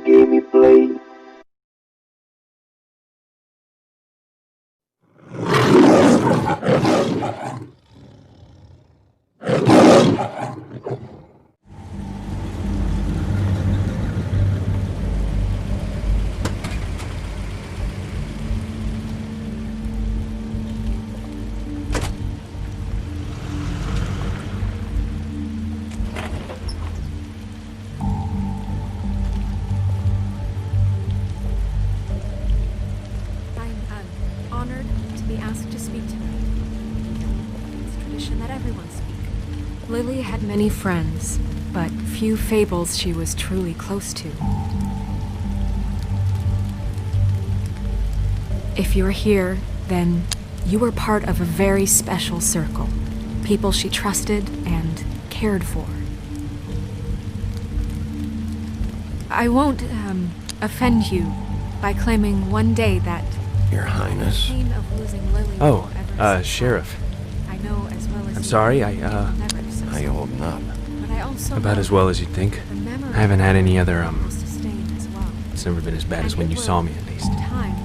hear me play. Honored to be asked to speak tonight. It's tradition that everyone speak. Lily had many friends, but few fables she was truly close to. If you're here, then you were part of a very special circle. People she trusted and cared for. I won't, offend you by claiming one day that Your Highness. pain of losing Lily Oh, will ever Sheriff. subside. I know as well as I'm you sorry, that it will never subside. How you holding up? But I also About know as well as you'd think. the memory I haven't had any other, will sustain as well. It's never been as bad as And when it you will, saw me, at least. in time,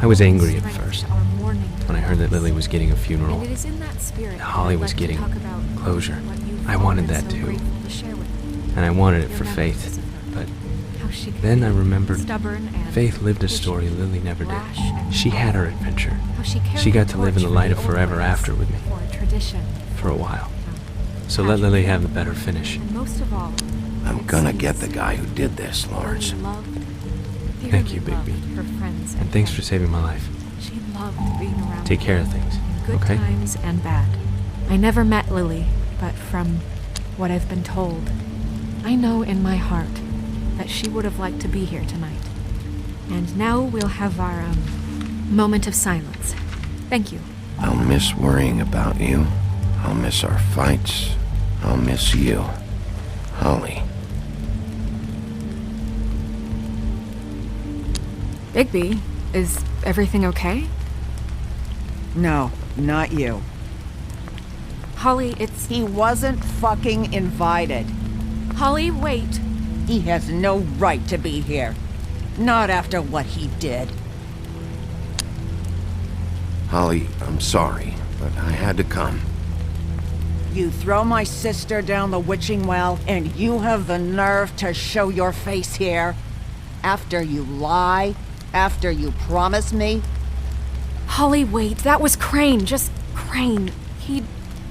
I was equal angry at strength first, our mourning when I heard that Lily was getting a funeral. And it is in that spirit that Holly I'd was like to getting talk about closure. what you've I wanted been that so too. grateful to share with me. And I wanted it Your for memories Faith. of her. But How she could then be I remembered stubborn and Faith lived a patient, story Lily never did. rash and She had her powerful. adventure. How she carried She got the to live in the torch light for of the old forever ways, after with me. for a tradition. For a while. Now, So let Lily have the better finish. And most of all, I'm it gonna seems get the guy who did this, Lawrence. Lily loved, Thank you, dearly Bigby. loved her friends And thanks for family. saving my life. She loved being around Take them. care of things, In good okay? times and bad. I never met Lily, but from what I've been told, I know in my heart that she would have liked to be here tonight. And now we'll have our, moment of silence. Thank you. I'll miss worrying about you. I'll miss our fights. I'll miss you. Holly. Bigby, is everything okay? No, not you. Holly, it's... He wasn't fucking invited. Holly, wait. He has no right to be here. Not after what he did. Holly, I'm sorry, but I had to come. You throw my sister down the witching well, and you have the nerve to show your face here? After you lie? After you promise me? Holly, wait. That was Crane. Just Crane. He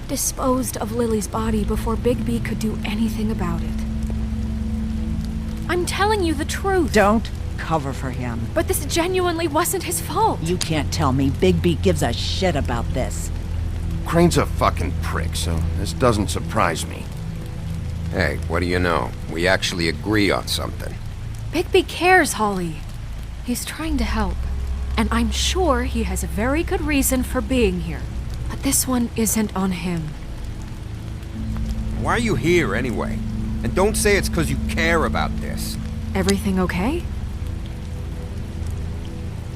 disposed of Lily's body before Bigby could do anything about it. I'm telling you the truth. Don't cover for him. But this genuinely wasn't his fault. You can't tell me Bigby gives a shit about this. Crane's a fucking prick, so this doesn't surprise me. Hey, what do you know? We actually agree on something. Bigby cares, Holly. He's trying to help. And I'm sure he has a very good reason for being here. But this one isn't on him. Why are you here anyway? And don't say it's because you care about this. Everything okay?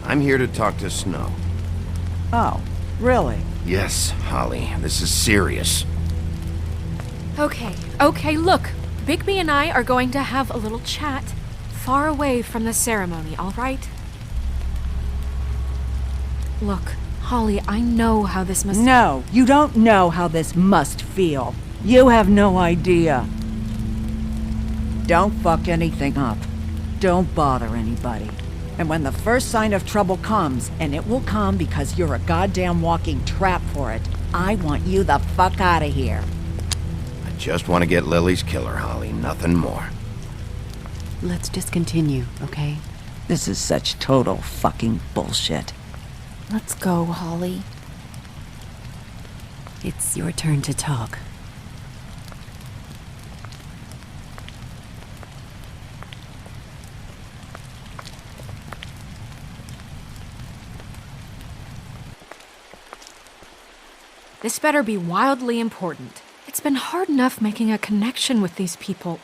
I'm here to talk to Snow. Oh, really? Yes, Holly, this is serious. Okay, look. Bigby and I are going to have a little chat far away from the ceremony, all right? Look, Holly, I know how this must... No, you don't know how this must feel. You have no idea. Don't fuck anything up. Don't bother anybody. And when the first sign of trouble comes, and it will come because you're a goddamn walking trap for it, I want you the fuck out of here. I just want to get Lily's killer, Holly, nothing more. Let's just continue, okay? This is such total fucking bullshit. Let's go, Holly. It's your turn to talk. This better be wildly important. It's been hard enough making a connection with these people.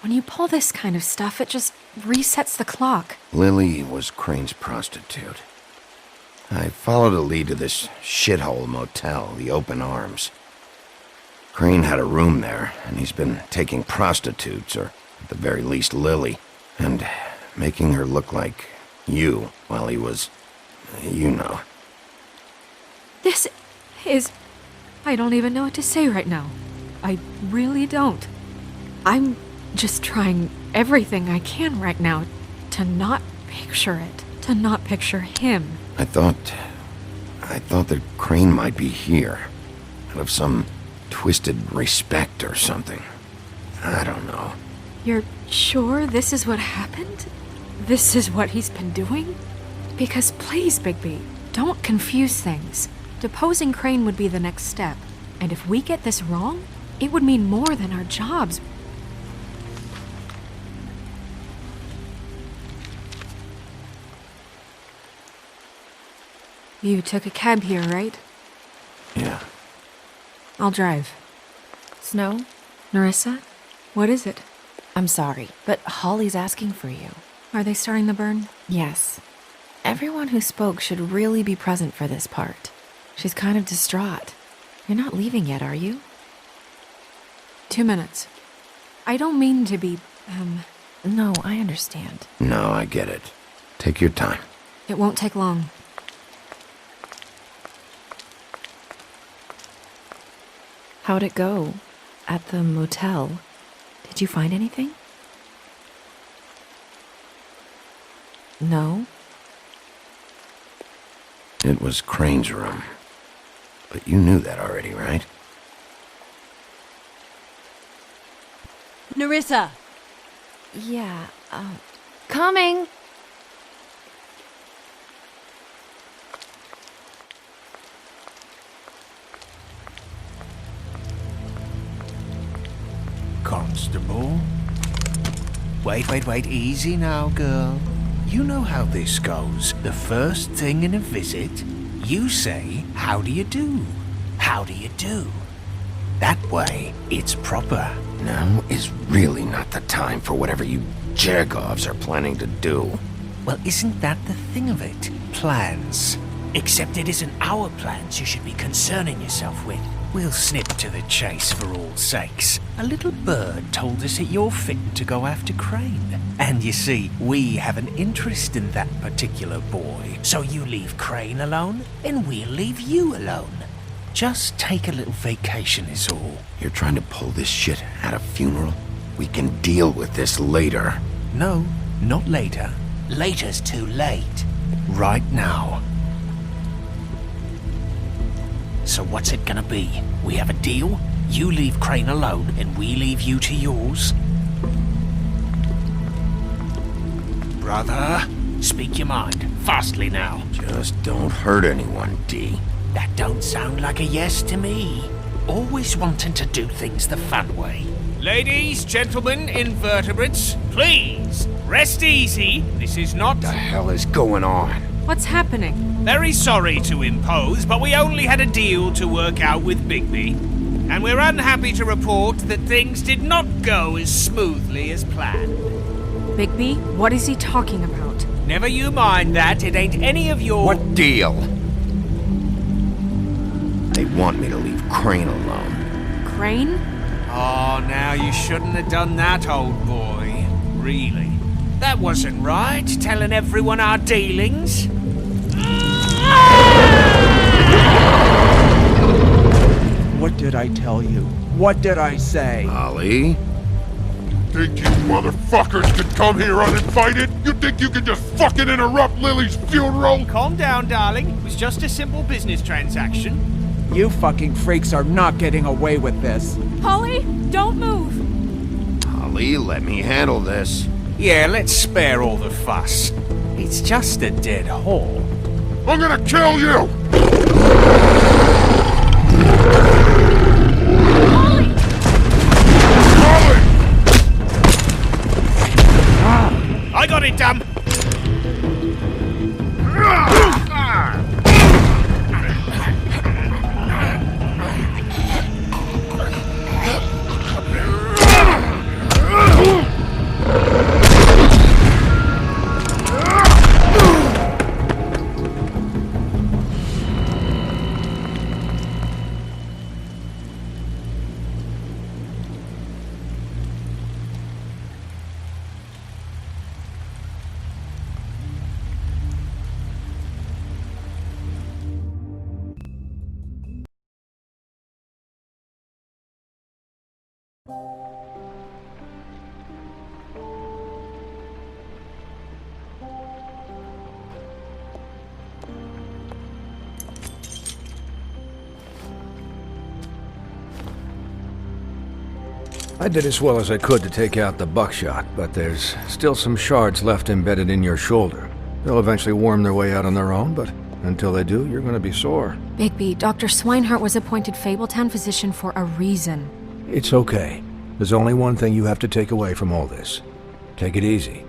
When you pull this kind of stuff, it just resets the clock. Lily was Crane's prostitute. I followed a lead to this shithole motel, the Open Arms. Crane had a room there, and he's been taking prostitutes, or at the very least Lily, And making her look like you while he was... you know. This is... I don't even know what to say right now. I really don't. I'm just trying everything I can right now to not picture it. To not picture him. I thought that Crane might be here. Out of some twisted respect or something. I don't know. You're sure this is what happened? This is what he's been doing? Because please, Bigby, don't confuse things. Deposing Crane would be the next step. And if we get this wrong, it would mean more than our jobs. You took a cab here, right? Yeah. I'll drive. Snow, Nerissa, what is it? I'm sorry, but Holly's asking for you. Are they starting the burn? Yes. Everyone who spoke should really be present for this part. She's kind of distraught. You're not leaving yet, are you? 2 minutes. I don't mean to be, No, I understand. No, I get it. Take your time. It won't take long. How'd it go? At the motel? Did you find anything? No? It was Crane's room. But you knew that already, right? Nerissa! Yeah, coming! Constable? Wait, easy now, girl. You know how this goes. The first thing in a visit, you say, how do you do? How do you do? That way, it's proper. Now is really not the time for whatever you Jergovs are planning to do. Well, isn't that the thing of it? Plans. Except it isn't our plans you should be concerning yourself with. We'll snip to the chase for all sakes. A little bird told us that you're fitting to go after Crane. And you see, we have an interest in that particular boy. So you leave Crane alone, and we'll leave you alone. Just take a little vacation is all. You're trying to pull this shit at a funeral? We can deal with this later. No, not later. Later's too late. Right now. So what's it gonna be? We have a deal? You leave Crane alone, and we leave you to yours? Brother, speak your mind. Fastly now. Just don't hurt anyone, D. That don't sound like a yes to me. Always wanting to do things the fun way. Ladies, gentlemen, invertebrates, please, rest easy. This is not... What the hell is going on? What's happening? Very sorry to impose, but we only had a deal to work out with Bigby. And we're unhappy to report that things did not go as smoothly as planned. Bigby, what is he talking about? Never you mind that, it ain't any of your... What deal? They want me to leave Crane alone. Crane? Oh, now you shouldn't have done that, old boy. Really. That wasn't right, telling everyone our dealings. What did I tell you? What did I say? Ollie? Think you motherfuckers could come here uninvited? You think you can just fucking interrupt Lily's funeral? Calm down, darling. It was just a simple business transaction. You fucking freaks are not getting away with this. Holly, don't move! Ollie, let me handle this. Yeah, let's spare all the fuss. It's just a dead hole. I'm gonna kill you! Holly! I got it, damn! I did as well as I could to take out the buckshot, but there's still some shards left embedded in your shoulder. They'll eventually worm their way out on their own, but until they do, you're gonna be sore. Bigby, Dr. Swinehart was appointed Fabletown physician for a reason. It's okay. There's only one thing you have to take away from all this. Take it easy.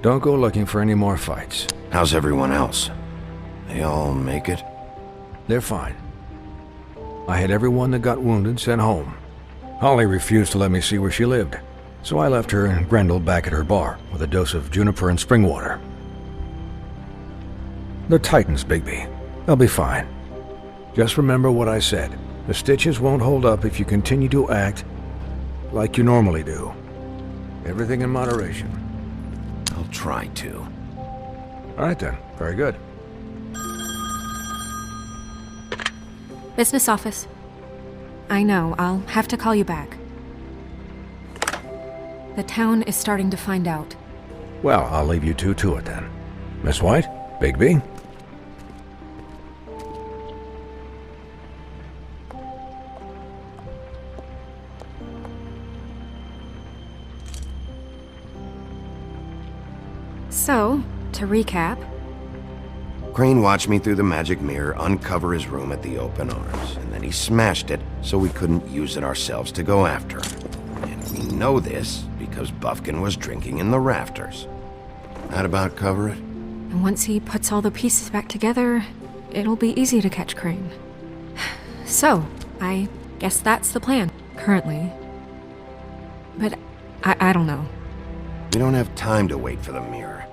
Don't go looking for any more fights. How's everyone else? They all make it? They're fine. I had everyone that got wounded sent home. Holly refused to let me see where she lived, so I left her and Grendel back at her bar with a dose of juniper and spring water. They're Titans, Bigby. They'll be fine. Just remember what I said. The stitches won't hold up if you continue to act like you normally do. Everything in moderation. I'll try to. All right then. Very good. Business office. I know, I'll have to call you back. The town is starting to find out. Well, I'll leave you two to it then. Miss White? Bigby? So, to recap, Crane watched me through the magic mirror uncover his room at the open arms, and then he smashed it so we couldn't use it ourselves to go after him. And we know this because Buffkin was drinking in the rafters. That about cover it? and once he puts all the pieces back together, it'll be easy to catch Crane. So, I guess that's the plan, currently. But I don't know. We don't have time to wait for the mirror.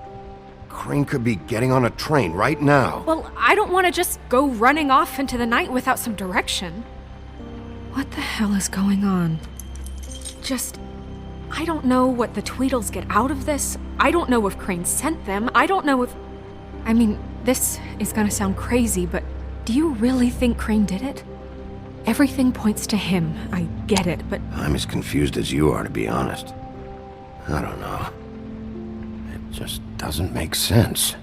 Crane could be getting on a train right now. Well, I don't want to just go running off into the night without some direction. What the hell is going on? I don't know what the Tweedles get out of this. I don't know if Crane sent them. I don't know if... I mean, this is gonna sound crazy, but do you really think Crane did it? Everything points to him. I get it, but... I'm as confused as you are, to be honest. I don't know. It just doesn't make sense.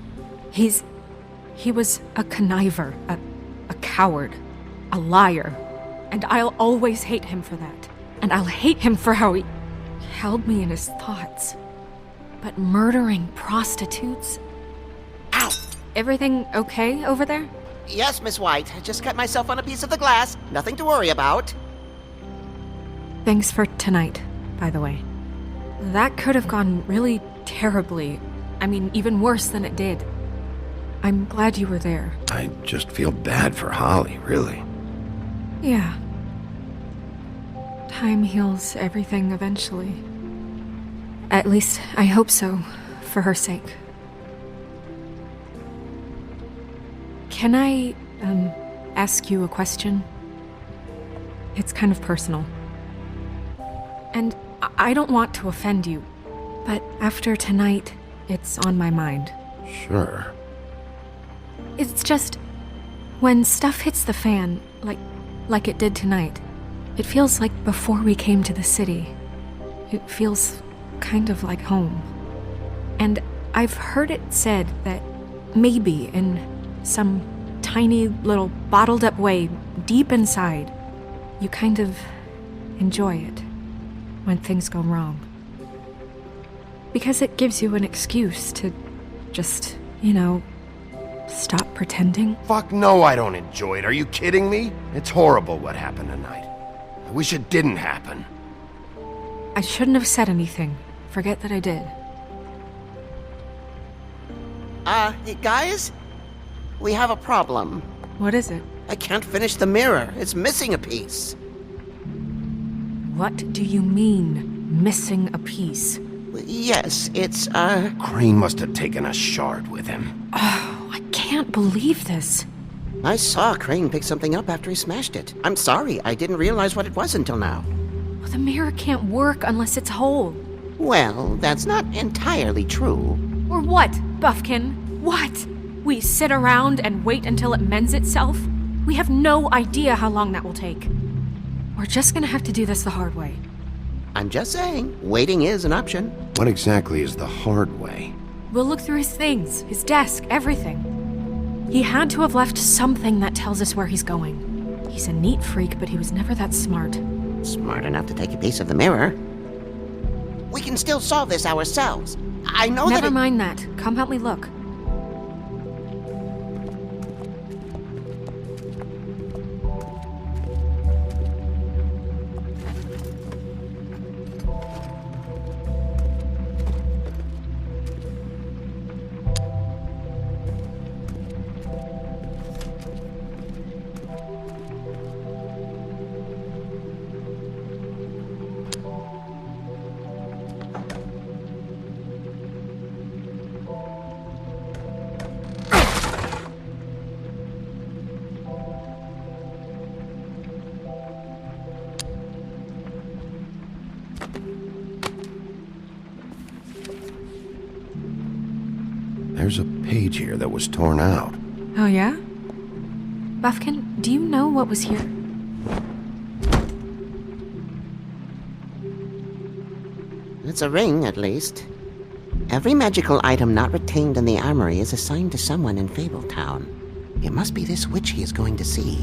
He was a conniver, a coward, a liar. And I'll always hate him for that. And I'll hate him for how he held me in his thoughts. But murdering prostitutes? Ow! Everything okay over there? Yes, Miss White. Just cut myself on a piece of the glass. Nothing to worry about. Thanks for tonight, by the way. That could have gone really terribly. I mean, even worse than it did. I'm glad you were there. I just feel bad for Holly, really. Yeah. Time heals everything eventually. At least, I hope so, for her sake. Can I, ask you a question? It's kind of personal. And I don't want to offend you, but after tonight, it's on my mind. Sure. It's just, when stuff hits the fan, like it did tonight, it feels like before we came to the city. It feels kind of like home. And I've heard it said that maybe in some tiny little bottled up way deep inside, you kind of enjoy it when things go wrong. Because it gives you an excuse to just, stop pretending. Fuck no, I don't enjoy it. Are you kidding me? It's horrible what happened tonight. I wish it didn't happen. I shouldn't have said anything. Forget that I did. Guys? We have a problem. What is it? I can't finish the mirror. It's missing a piece. What do you mean, missing a piece? Yes, it's, Crane must have taken a shard with him. Oh, I can't believe this. I saw Crane pick something up after he smashed it. I'm sorry, I didn't realize what it was until now. Well, the mirror can't work unless it's whole. Well, that's not entirely true. Or what, Buffkin? What? We sit around and wait until it mends itself? We have no idea how long that will take. We're just gonna have to do this the hard way. I'm just saying, waiting is an option. What exactly is the hard way? We'll look through his things, his desk, everything. He had to have left something that tells us where he's going. He's a neat freak, but he was never that smart. Smart enough to take a piece of the mirror. We can still solve this ourselves. I know Never that mind that. Come help me look. There's a page here that was torn out. Oh, yeah? Buffkin, do you know what was here? it's a ring, at least. Every magical item not retained in the armory is assigned to someone in Fabletown. It must be this witch he is going to see.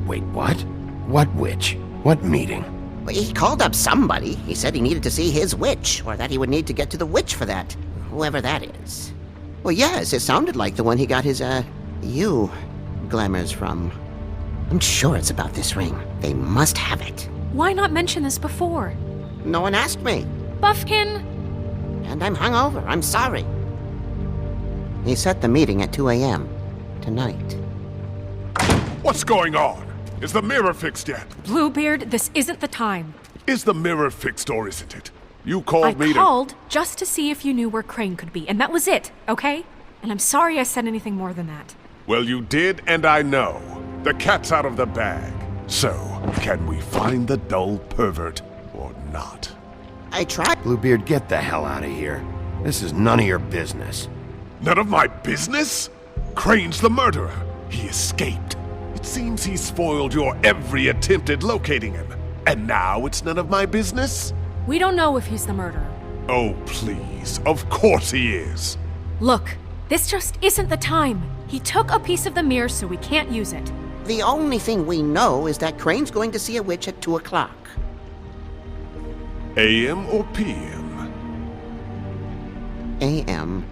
Wait, what? What witch? What meeting? Well, he called up somebody. He said he needed to see his witch, or that he would need to get to the witch for that. Whoever that is. Well, yes, it sounded like the one he got his, glamours from. I'm sure it's about this ring. They must have it. Why not mention this before? No one asked me. Buffkin! And I'm hungover. I'm sorry. He set the meeting at 2 a.m. tonight. What's going on? Is the mirror fixed yet? Bluebeard, this isn't the time. Is the mirror fixed or isn't it? You called me I called just to see if you knew where Crane could be, and that was it, okay? And I'm sorry I said anything more than that. Well, you did, and I know. The cat's out of the bag. So, can we find the dull pervert or not? I tried. Bluebeard, get the hell out of here. This is none of your business. None of my business? Crane's the murderer. He escaped. It seems he spoiled your every attempt at locating him. And now it's none of my business? We don't know if he's the murderer. Oh, please. Of course he is. Look, this just isn't the time. He took a piece of the mirror, so we can't use it. The only thing we know is that Crane's going to see a witch at 2 o'clock. AM or PM? AM.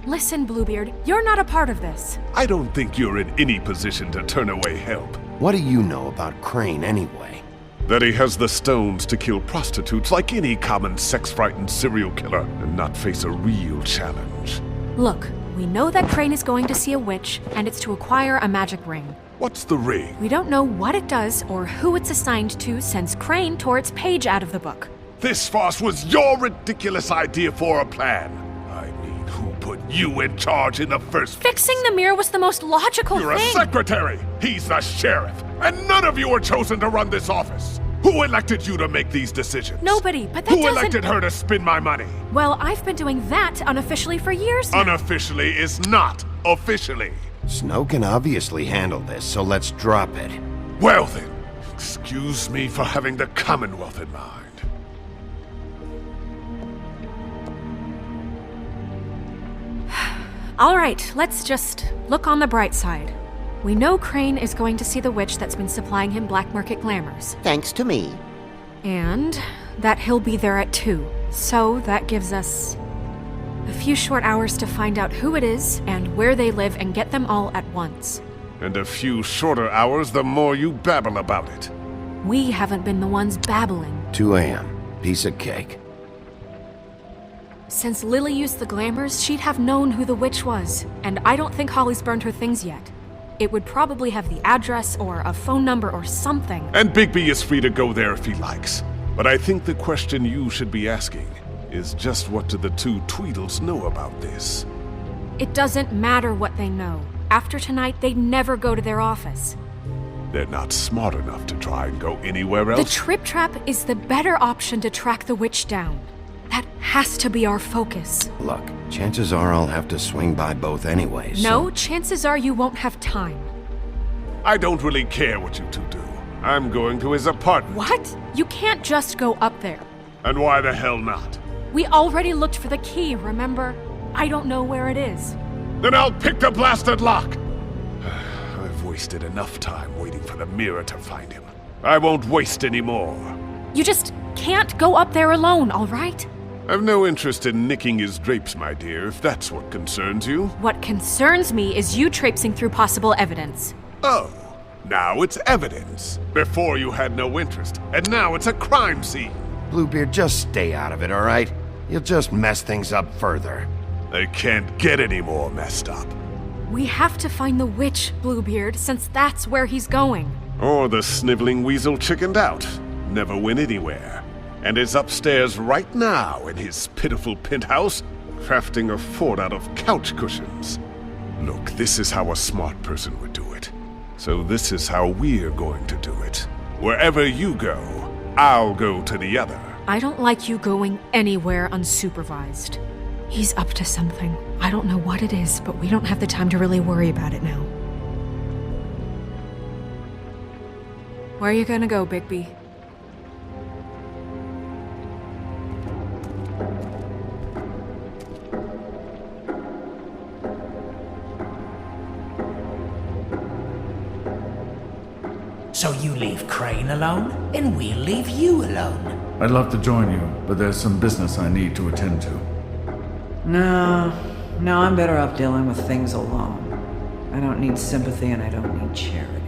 Listen, Bluebeard, you're not a part of this. I don't think you're in any position to turn away help. What do you know about Crane anyway? That he has the stones to kill prostitutes like any common sex-frightened serial killer and not face a real challenge. Look, we know that Crane is going to see a witch, and it's to acquire a magic ring. What's the ring? We don't know what it does or who it's assigned to since Crane tore its page out of the book. This farce was your ridiculous idea for a plan. I mean, who put you in charge in the first place? Fixing the mirror was the most logical You're thing. a secretary! He's the sheriff! And none of you were chosen to run this office! Who elected you to make these decisions? Nobody, but that Who doesn't... elected her to spend my money? Well, I've been doing that unofficially for years now. Unofficially is not officially. Snow can obviously handle this, so let's drop it. Well then, excuse me for having the Commonwealth in mind. All right, let's just look on the bright side. We know Crane is going to see the witch that's been supplying him black market glamours. Thanks to me. And that he'll be there at 2. So that gives us a few short hours to find out who it is and where they live and get them all at once. And a few shorter hours the more you babble about it. We haven't been the ones babbling. 2 a.m. Piece of cake. Since Lily used the glamours, she'd have known who the witch was. And I don't think Holly's burned her things yet. It would probably have the address or a phone number or something. And Bigby is free to go there if he likes. But I think the question you should be asking is just what do the two Tweedles know about this? It doesn't matter what they know. After tonight, they'd never go to their office. They're not smart enough to try and go anywhere The else. Trip Trap is the better option to track the witch down. That has to be our focus. Look, chances are I'll have to swing by both anyways. No, chances are you won't have time. I don't really care what you two do. I'm going to his apartment. What? You can't just go up there. And why the hell not? We already looked for the key, remember? I don't know where it is. Then I'll pick the blasted lock! I've wasted enough time waiting for the mirror to find him. I won't waste any more. You just can't go up there alone, all right? I've no interest in nicking his drapes, my dear, if that's what concerns you. What concerns me is you traipsing through possible evidence. Oh, now it's evidence. Before you had no interest, and now it's a crime scene. Bluebeard, just stay out of it, all right? You'll just mess things up further. They can't get any more messed up. We have to find the witch, Bluebeard, since that's where he's going. Or the sniveling weasel chickened out, never went anywhere, and is upstairs right now in his pitiful penthouse, crafting a fort out of couch cushions. Look, this is how a smart person would do it. So this is how we're going to do it. Wherever you go, I'll go to the other. I don't like you going anywhere unsupervised. He's up to something. I don't know what it is, but we don't have the time to really worry about it now. Where are you gonna go, Bigby? So you leave Crane alone, and we'll leave you alone. I'd love to join you, but there's some business I need to attend to. No, I'm better off dealing with things alone. I don't need sympathy and I don't need charity.